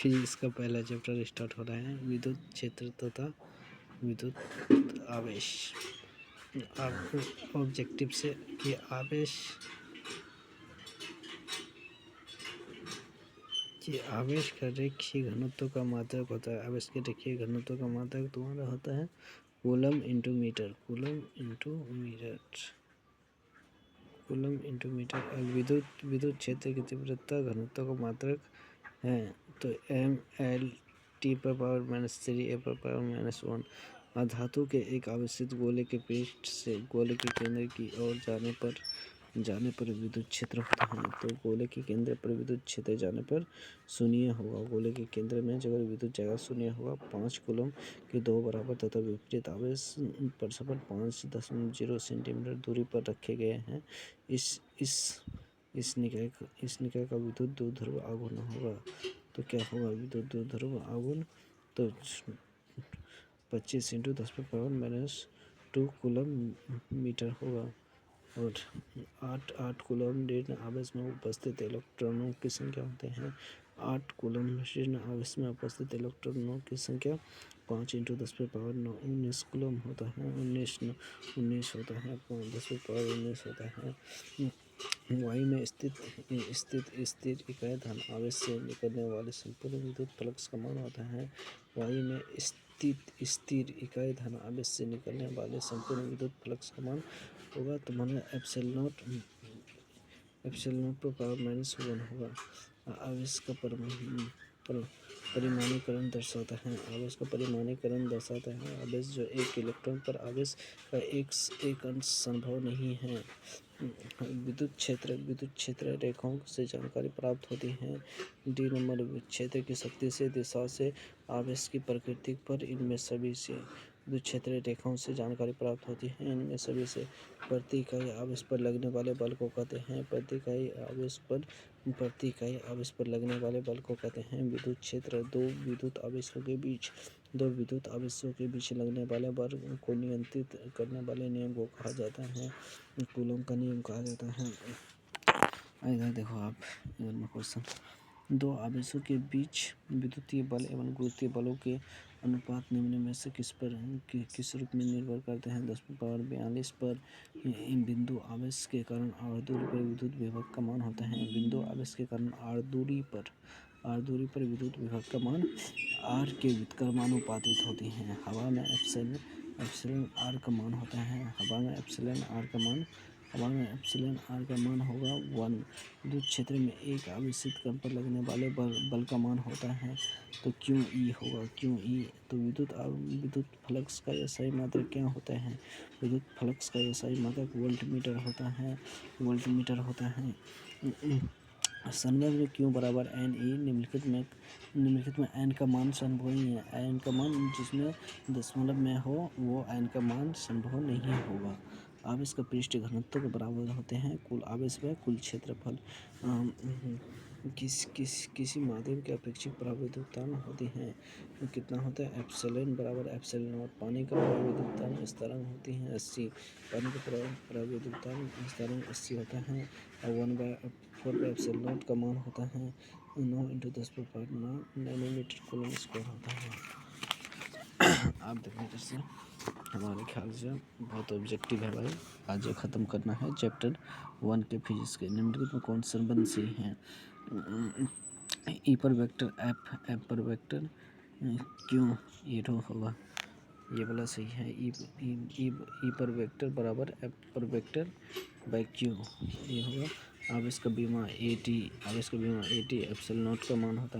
Physics का पहला chapter start हो रहा है। विद्युत क्षेत्र तथा विद्युत आवेश। आपको ऑब्जेक्टिव से कि आवेश का रेखीय घनत्व का मात्रक होता है। आवेश के रेखीय घनत्व का मात्रक तुम्हारा होता है कूलम इंटू मीटर। और विद्युत क्षेत्र की तीव्रता घनत्व का मात्रक है तो m/L(T⁻³ (3) a⁻1)। धातु के एक आवेशित गोले के पृष्ठ से गोले के केंद्र की ओर जाने पर विद्युत क्षेत्र होता है। तो गोले के केंद्र पर विद्युत क्षेत्र जाने पर शून्य होगा। गोले के केंद्र में जगह विद्युत जगह शून्य होगा। 5 कूलम के दो बराबर तथा विपरीत आवेश परस्पर 5.0 सेंटीमीटर दूरी पर रखे गए हैं। इस निकाय का विद्युत द्विध्रुव आघूर्ण होगा। तो क्या होगा विद्युत द्विध्रुव आघूर्ण? तो 25 × 10⁻⁻² कूलम मीटर होगा। और 8 कूलम ऋण आवेश में उपस्थित इलेक्ट्रॉनों की संख्या होते हैं। 8 कूलम ऋण आवेश में उपस्थित इलेक्ट्रॉनों की संख्या 5 × 10⁻⁹ कूलम होता है। 19 होता है। 10⁻19 होता है। वायु में स्थिर इकाई धन आवेश से निकलने वाले संपूर्ण विद्युत फ्लक्स का मान होता है। वायु में स्थिर इकाई धन आवेश से निकलने वाले संपूर्ण विद्युत फ्लक्स का मान होगा तुम्हारा ε0/−1 होगा। आवेश का परिमाणीकरण दर्शाता है। आवेश जो एक इलेक्ट्रॉन पर आवेश का एक अंश संभव नहीं है। विद्युत क्षेत्र रेखाओं से जानकारी प्राप्त होती है। डी नंबर क्षेत्र की शक्ति से दिशा से आवेश की प्रकृति पर इनमें सभी से विद्युत क्षेत्र रेखाओं से जानकारी प्राप्त होती है। इनमें सभी से प्रति इकाई आवेश पर लगने वाले बल को कहते हैं। प्रति इकाई आवेश पर लगने वाले बल को कहते हैं विद्युत क्षेत्र। दो विद्युत आवेशों के बीच लगने वाले बल को नियंत्रित करने वाले नियम को कहा जाता है कूलम का नियम कहा जाता है। इधर देखो आप क्वेश्चन। दो आवेशों के बीच विद्युतीय बल एवं गुरुत्वीय बलों के अनुपात निम्न में से किस रूप में निर्भर करते हैं? 10⁻42 पर बिंदु आवेश के कारण r दूरी पर विद्युत विभव का मान होता है। बिंदु आवेश के कारण r दूरी पर विद्युत विभव का मान r के व्युत्क्रमानुपातिक होती है। हवा में एप्सिलॉन r का मान होता है। हवा में एप्सिलॉन r का मान होगा 1। विद्युत क्षेत्र में एक आवेशित कण पर लगने वाले बल का मान होता है तो QE होगा। तो विद्युत फ्लक्स का SI मात्रक क्या होता है? विद्युत फ्लक्स का SI मात्रक वोल्टमीटर होता है। संदर्भ में Q बराबर NE। निम्नलिखित में n का मान संभव नहीं है। n का मान जिसमें दशमलव में हो वो n का मान संभव नहीं होगा। आवेश का पृष्ठ घनत्व के बराबर होते हैं कुल आवेश व कुल क्षेत्रफल। किसी माध्यम के अपेक्षित परावैद्युतान होती है कितना होता है? एप्सिलॉन बराबर एप्सिलॉन0। पानी का परावैद्युतान स्थिरांक होती है 80। पानी का परावैद्युतान स्थिरांक 80 होता है। और 1/4 का मान होता है 9 × 10⁻9 नैनोमीटर कूलम स्क्वायर होता है। आप देखने कैसे हमारे ख्याल से बहुत ऑब्जेक्टिव है भाई। आज ये ख़त्म करना है चैप्टर 1 के फिजिक्स के। निम्नलिखित में कौन संबंध सही है? ई पर वेक्टर एफ पर वेक्टर क्यों ये होगा ये वाला सही है। ई पर वेक्टर बराबर एफ पर वेक्टर बाय क्यू ये होगा। आवेश का बीमा AT एप्सिलॉन0 का मान होता है।